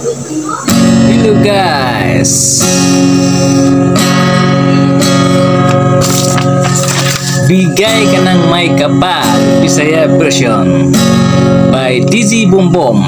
Hello guys, bigay ka ng may kapal Bisaya version by DJ Bombom.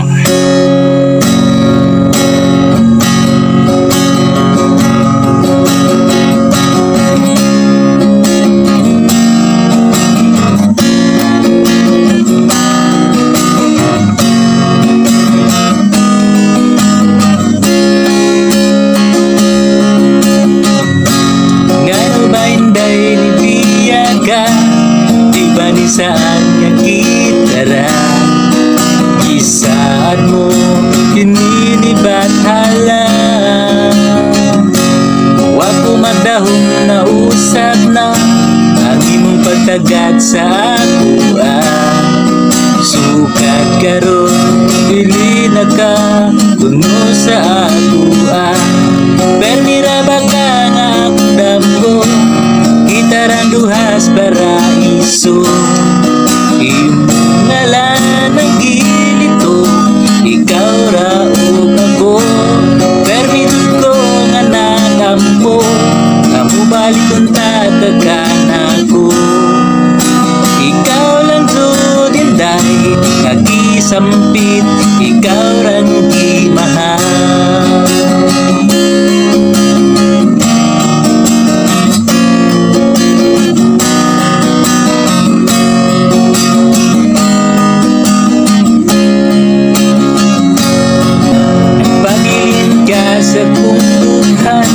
Saan yang gitara Isaad mo Kininibat halang Huwag kumadahong na usap na Ang imong pagtagad sa ako Sukat karon Dili na ka Tuno sa ako Pernira ba ka nga akong damgo Gitarang duhas para iso Imong ngalan ng gilito Ikaw ra o ako Permitid ko nga nagampo Kamu balik kung tatagan ako Ikaw lang judinday Nagisampit Ikaw rang gimahal sa kumpuhan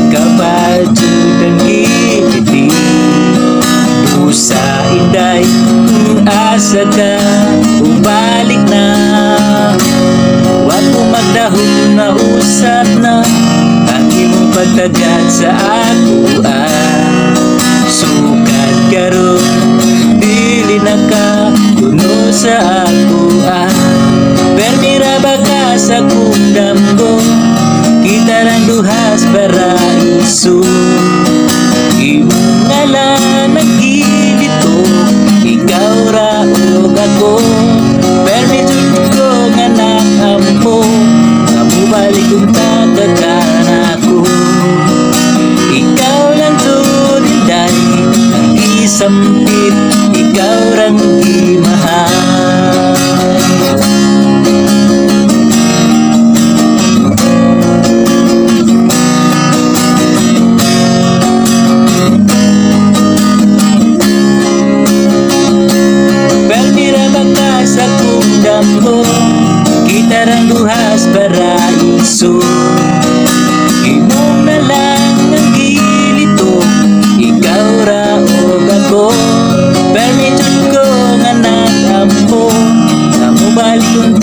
Kapajud ang giliti Busa inday Kung asa ka Bumalik na Huwag mo magdahon na usap na Ang imong pagtagad sa ako Sukat karon Dili na ka Tuno sa ako Pernira ba ka sa kundam ko Gitarang duhas para iso Imong ngalan ang gilito Ikaw ra o ako Permitid ko nga nakampo Kamu balik kung tatagan ako Ikaw lang tulinday Ang isampit Ikaw rang gimahal sa kundam ko Gitarang duhas para iso Imong na lang ang gilito Ikaw ra o ako Permitid ko nga nagampo Kamu balik kung